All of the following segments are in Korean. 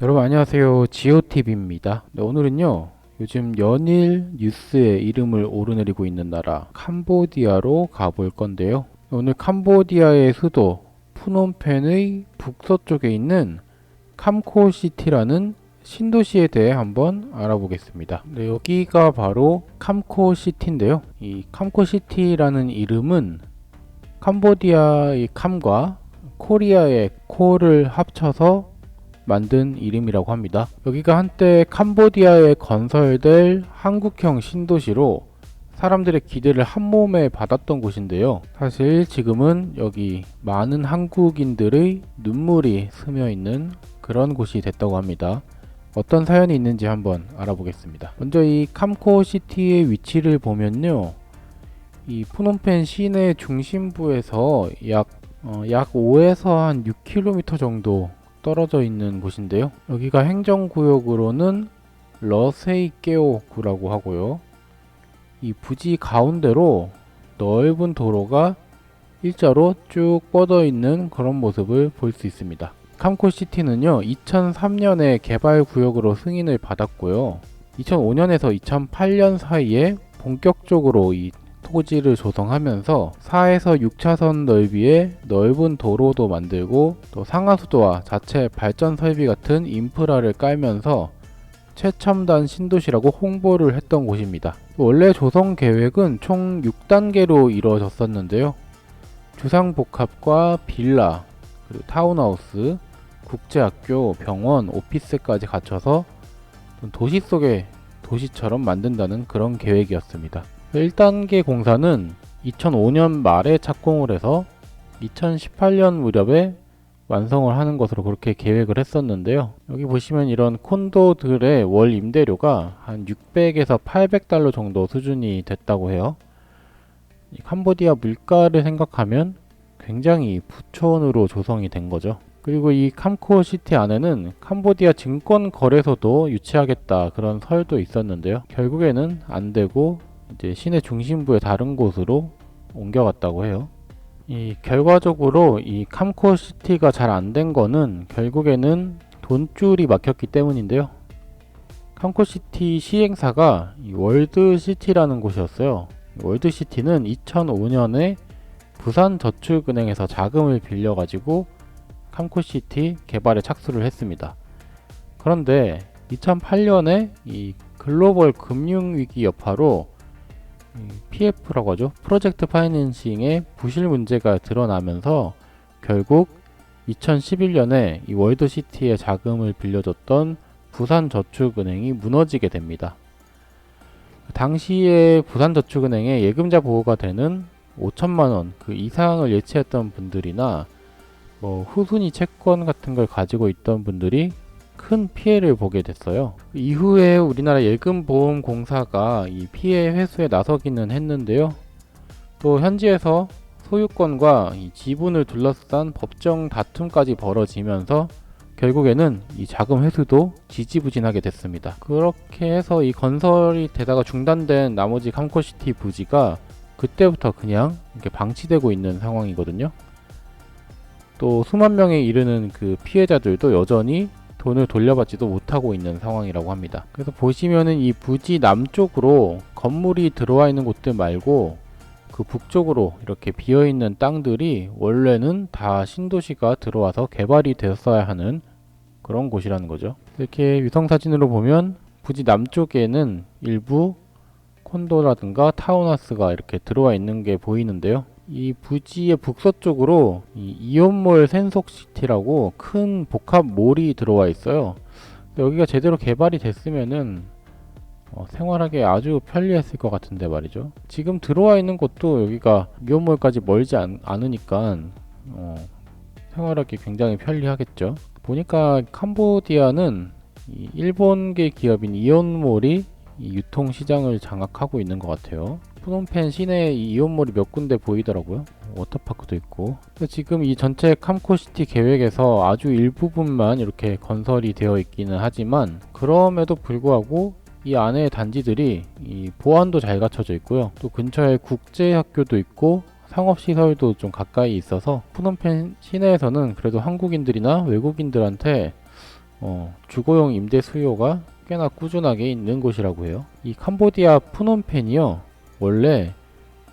여러분 안녕하세요. 지오TV입니다. 네, 오늘은요. 요즘 연일 뉴스에 이름을 오르내리고 있는 나라 캄보디아로 가볼 건데요. 오늘 캄보디아의 수도 푸놈펜의 북서쪽에 있는 캄코시티라는 신도시에 대해 한번 알아보겠습니다. 네, 여기가 바로 캄코시티인데요. 이 캄코시티라는 이름은 캄보디아의 캄과 코리아의 코를 합쳐서 만든 이름이라고 합니다. 여기가 한때 캄보디아에 건설될 한국형 신도시로 사람들의 기대를 한몸에 받았던 곳인데요. 사실 지금은 여기 많은 한국인들의 눈물이 스며 있는 그런 곳이 됐다고 합니다. 어떤 사연이 있는지 한번 알아보겠습니다. 먼저 이 캄코시티의 위치를 보면요. 이 푸놈펜 시내 중심부에서 약 5에서 한 6km 정도 떨어져 있는 곳인데요. 여기가 행정구역으로는 러세이케오구라고 하고요. 이 부지 가운데로 넓은 도로가 일자로 쭉 뻗어 있는 그런 모습을 볼 수 있습니다. 캄코시티는요, 2003년에 개발구역으로 승인을 받았고요. 2005년에서 2008년 사이에 본격적으로 이 토지를 조성하면서 4에서 6차선 넓이의 넓은 도로도 만들고 또 상하수도와 자체 발전 설비 같은 인프라를 깔면서 최첨단 신도시라고 홍보를 했던 곳입니다. 원래 조성 계획은 총 6단계로 이루어졌었는데요. 주상복합과 빌라, 그리고 타운하우스, 국제학교, 병원, 오피스까지 갖춰서 도시 속의 도시처럼 만든다는 그런 계획이었습니다. 1단계 공사는 2005년 말에 착공을 해서 2018년 무렵에 완성을 하는 것으로 그렇게 계획을 했었는데요. 여기 보시면 이런 콘도들의 월 임대료가 한 600에서 800달러 정도 수준이 됐다고 해요. 이 캄보디아 물가를 생각하면 굉장히 부촌으로 조성이 된 거죠. 그리고 이 캄코시티 안에는 캄보디아 증권거래소도 유치하겠다 그런 설도 있었는데요. 결국에는 안 되고 이제 시내 중심부의 다른 곳으로 옮겨갔다고 해요. 이 결과적으로 이 캄코시티가 잘 안 된 거는 결국에는 돈줄이 막혔기 때문인데요. 캄코시티 시행사가 이 월드시티라는 곳이었어요. 월드시티는 2005년에 부산저축은행에서 자금을 빌려가지고 캄코시티 개발에 착수를 했습니다. 그런데 2008년에 이 글로벌 금융위기 여파로 PF라고 하죠. 프로젝트 파이낸싱의 부실 문제가 드러나면서 결국 2011년에 이 월드시티에 자금을 빌려줬던 부산저축은행이 무너지게 됩니다. 당시에 부산저축은행에 예금자 보호가 되는 5천만원 그 이상을 예치했던 분들이나 뭐 후순위 채권 같은 걸 가지고 있던 분들이 큰 피해를 보게 됐어요. 이후에 우리나라 예금보험공사가 이 피해 회수에 나서기는 했는데요. 또 현지에서 소유권과 이 지분을 둘러싼 법정 다툼까지 벌어지면서 결국에는 이 자금 회수도 지지부진하게 됐습니다. 그렇게 해서 이 건설이 되다가 중단된 나머지 캄코시티 부지가 그때부터 그냥 이렇게 방치되고 있는 상황이거든요. 또 수만 명에 이르는 그 피해자들도 여전히 돈을 돌려받지도 못하고 있는 상황이라고 합니다. 그래서 보시면은 이 부지 남쪽으로 건물이 들어와 있는 곳들 말고 그 북쪽으로 이렇게 비어있는 땅들이 원래는 다 신도시가 들어와서 개발이 되었어야 하는 그런 곳이라는 거죠. 이렇게 위성사진으로 보면 부지 남쪽에는 일부 콘도라든가 타운하우스가 이렇게 들어와 있는 게 보이는데요. 이 부지의 북서쪽으로 이 이온몰 센속시티라고 큰 복합몰이 들어와 있어요. 여기가 제대로 개발이 됐으면은 생활하기 아주 편리했을 것 같은데 말이죠. 지금 들어와 있는 곳도 여기가 이온몰까지 멀지 않으니까 생활하기 굉장히 편리하겠죠. 보니까 캄보디아는 이 일본계 기업인 이온몰이 이 유통시장을 장악하고 있는 것 같아요. 푸놈펜 시내에 이 이온몰이 몇 군데 보이더라고요. 워터파크도 있고. 지금 이 전체 캄코시티 계획에서 아주 일부분만 이렇게 건설이 되어 있기는 하지만 그럼에도 불구하고 이 안에 단지들이 이 보안도 잘 갖춰져 있고요. 또 근처에 국제학교도 있고 상업시설도 좀 가까이 있어서 푸놈펜 시내에서는 그래도 한국인들이나 외국인들한테 주거용 임대 수요가 꽤나 꾸준하게 있는 곳이라고 해요. 이 캄보디아 푸놈펜이요, 원래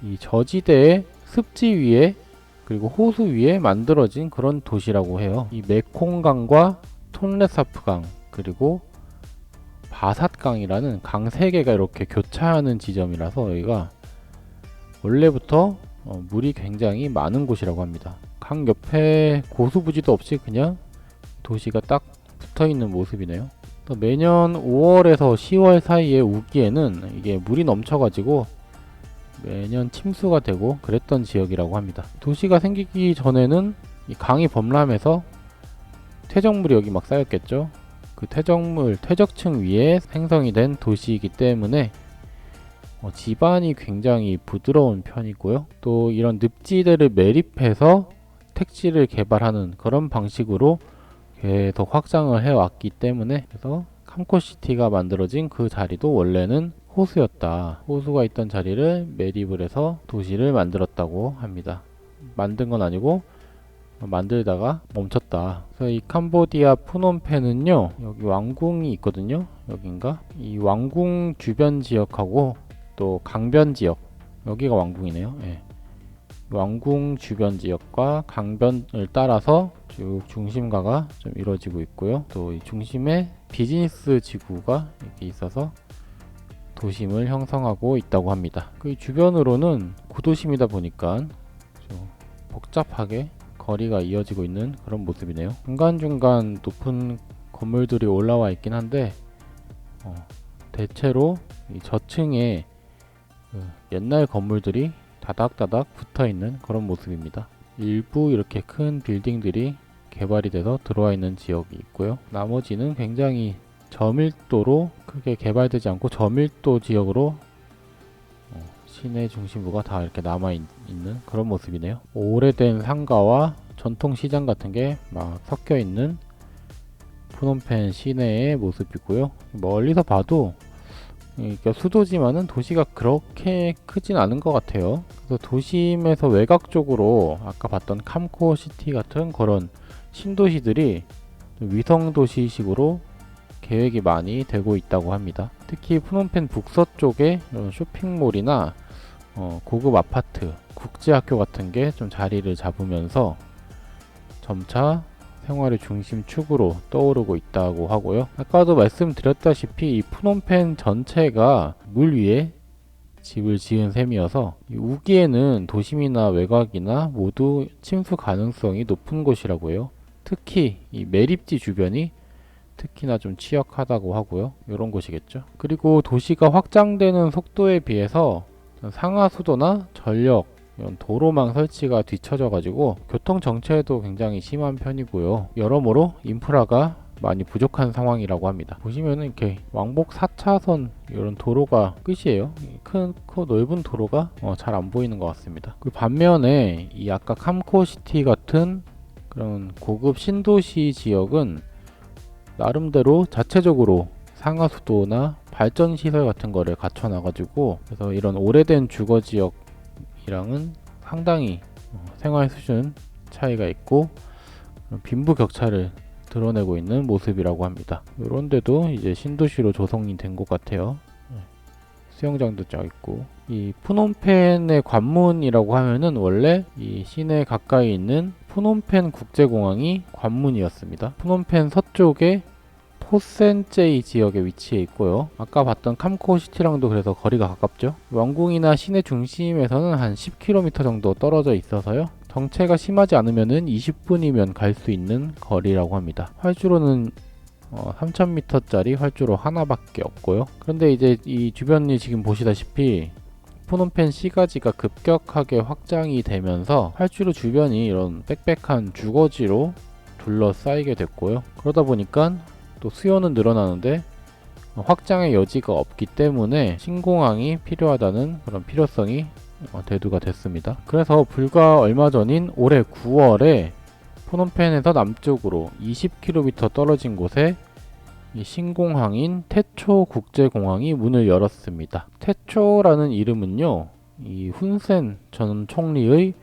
이 저지대의 습지 위에 그리고 호수 위에 만들어진 그런 도시라고 해요. 이 메콩강과 톤레사프강 그리고 바삿강이라는 강 세 개가 이렇게 교차하는 지점이라서 여기가 원래부터 물이 굉장히 많은 곳이라고 합니다. 강 옆에 고수부지도 없이 그냥 도시가 딱 붙어있는 모습이네요. 매년 5월에서 10월 사이에 우기에는 이게 물이 넘쳐가지고 매년 침수가 되고 그랬던 지역이라고 합니다. 도시가 생기기 전에는 이 강이 범람해서 퇴적물이 여기 막 쌓였겠죠. 그 퇴적물, 퇴적층 위에 생성이 된 도시이기 때문에 지반이 굉장히 부드러운 편이고요. 또 이런 늪지대를 매립해서 택지를 개발하는 그런 방식으로 계속 확장을 해왔기 때문에, 그래서 캄코시티가 만들어진 그 자리도 원래는 호수였다. 호수가 있던 자리를 매립을 해서 도시를 만들었다고 합니다. 만든 건 아니고 만들다가 멈췄다. 그래서 이 캄보디아 푸놈펜은요, 여기 왕궁이 있거든요. 여긴가? 이 왕궁 주변 지역하고 또 강변 지역, 여기가 왕궁이네요. 예. 왕궁 주변 지역과 강변을 따라서 쭉 중심가가 좀 이루어지고 있고요. 또 이 중심에 비즈니스 지구가 이렇게 있어서 도심을 형성하고 있다고 합니다. 그 주변으로는 구도심이다 보니까 좀 복잡하게 거리가 이어지고 있는 그런 모습이네요. 중간중간 높은 건물들이 올라와 있긴 한데 대체로 이 저층에 옛날 건물들이 다닥다닥 붙어 있는 그런 모습입니다. 일부 이렇게 큰 빌딩들이 개발이 돼서 들어와 있는 지역이 있고요. 나머지는 굉장히 저밀도로 크게 개발되지 않고 저밀도 지역으로 시내 중심부가 다 이렇게 남아 있는 그런 모습이네요. 오래된 상가와 전통시장 같은 게 막 섞여 있는 푸놈펜 시내의 모습이고요. 멀리서 봐도 그러니까 수도지만은 도시가 그렇게 크진 않은 것 같아요. 그래서 도심에서 외곽 쪽으로 아까 봤던 캄코시티 같은 그런 신도시들이 위성도시식으로 계획이 많이 되고 있다고 합니다. 특히 푸놈펜 북서쪽에 이런 쇼핑몰이나 고급 아파트, 국제학교 같은 게 좀 자리를 잡으면서 점차 생활의 중심축으로 떠오르고 있다고 하고요. 아까도 말씀드렸다시피 이 푸놈펜 전체가 물 위에 집을 지은 셈이어서 이 우기에는 도심이나 외곽이나 모두 침수 가능성이 높은 곳이라고 해요. 특히 이 매립지 주변이 특히나 좀 취약하다고 하고요. 이런 곳이겠죠. 그리고 도시가 확장되는 속도에 비해서 상하수도나 전력, 이런 도로망 설치가 뒤처져 가지고 교통 정체도 굉장히 심한 편이고요. 여러모로 인프라가 많이 부족한 상황이라고 합니다. 보시면은 이렇게 왕복 4차선 이런 도로가 끝이에요. 크고 넓은 도로가 잘 안 보이는 것 같습니다. 그 반면에 이 아까 캄코시티 같은 그런 고급 신도시 지역은 나름대로 자체적으로 상하수도나 발전시설 같은 거를 갖춰놔가지고, 그래서 이런 오래된 주거지역이랑은 상당히 생활 수준 차이가 있고 빈부격차를 드러내고 있는 모습이라고 합니다. 이런데도 이제 신도시로 조성이 된 것 같아요. 수영장도 쫙 있고, 이 푸놈펜의 관문이라고 하면은 원래 이 시내 가까이 있는 푸놈펜 국제공항이 관문이었습니다. 푸놈펜 서쪽에 포센제이 지역에 위치해 있고요. 아까 봤던 캄코시티랑도 그래서 거리가 가깝죠. 왕궁이나 시내 중심에서는 한 10km 정도 떨어져 있어서요. 정체가 심하지 않으면은 20분이면 갈 수 있는 거리라고 합니다. 활주로는 3000m짜리 활주로 하나밖에 없고요. 그런데 이제 이 주변이 지금 보시다시피 푸놈펜 시가지가 급격하게 확장이 되면서 활주로 주변이 이런 빽빽한 주거지로 둘러싸이게 됐고요. 그러다 보니까 또 수요는 늘어나는데 확장의 여지가 없기 때문에 신공항이 필요하다는 그런 필요성이 대두가 됐습니다. 그래서 불과 얼마 전인 올해 9월에 푸놈펜에서 남쪽으로 20km 떨어진 곳에 이 신공항인 태초 국제공항이 문을 열었습니다. 태초라는 이름은요, 이 훈센 전 총리의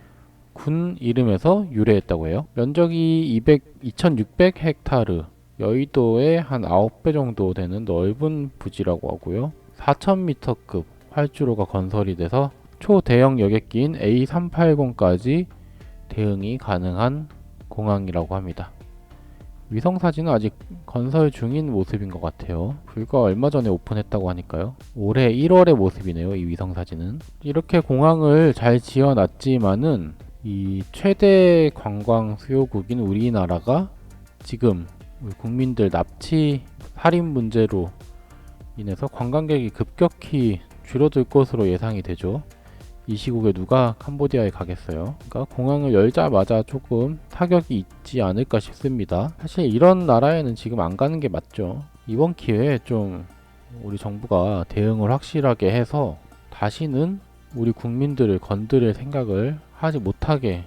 군 이름에서 유래했다고 해요. 면적이 2600헥타르, 여의도의 한 9배 정도 되는 넓은 부지라고 하고요. 4,000m급 활주로가 건설이 돼서 초대형 여객기인 A380까지 대응이 가능한 공항이라고 합니다. 위성사진은 아직 건설 중인 모습인 것 같아요. 불과 얼마 전에 오픈했다고 하니까요. 올해 1월의 모습이네요. 이 위성사진은. 이렇게 공항을 잘 지어놨지만은 이 최대 관광 수요국인 우리나라가 지금 우리 국민들 납치 살인 문제로 인해서 관광객이 급격히 줄어들 것으로 예상이 되죠. 이 시국에 누가 캄보디아에 가겠어요? 그러니까 공항을 열자마자 조금 타격이 있지 않을까 싶습니다. 사실 이런 나라에는 지금 안 가는 게 맞죠. 이번 기회에 좀 우리 정부가 대응을 확실하게 해서 다시는 우리 국민들을 건드릴 생각을 하지 못하게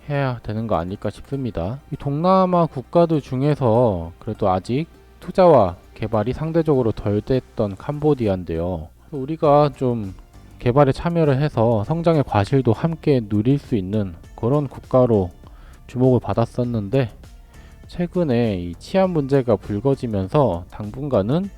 해야 되는 거 아닐까 싶습니다. 이 동남아 국가들 중에서 그래도 아직 투자와 개발이 상대적으로 덜 됐던 캄보디아인데요. 우리가 좀 개발에 참여를 해서 성장의 과실도 함께 누릴 수 있는 그런 국가로 주목을 받았었는데 최근에 이 치안 문제가 불거지면서 당분간은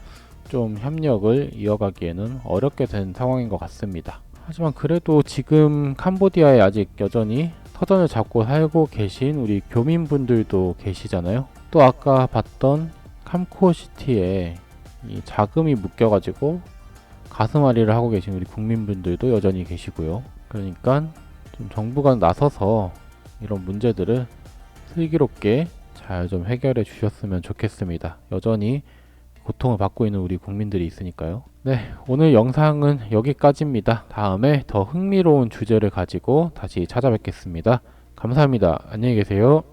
좀 협력을 이어가기에는 어렵게 된 상황인 것 같습니다. 하지만 그래도 지금 캄보디아에 아직 여전히 터전을 잡고 살고 계신 우리 교민분들도 계시잖아요. 또 아까 봤던 캄코시티에 이 자금이 묶여가지고 가슴앓이를 하고 계신 우리 국민분들도 여전히 계시고요. 그러니까 좀 정부가 나서서 이런 문제들을 슬기롭게 잘 좀 해결해 주셨으면 좋겠습니다. 여전히 고통을 받고 있는 우리 국민들이 있으니까요. 네, 오늘 영상은 여기까지입니다. 다음에 더 흥미로운 주제를 가지고 다시 찾아뵙겠습니다. 감사합니다. 안녕히 계세요.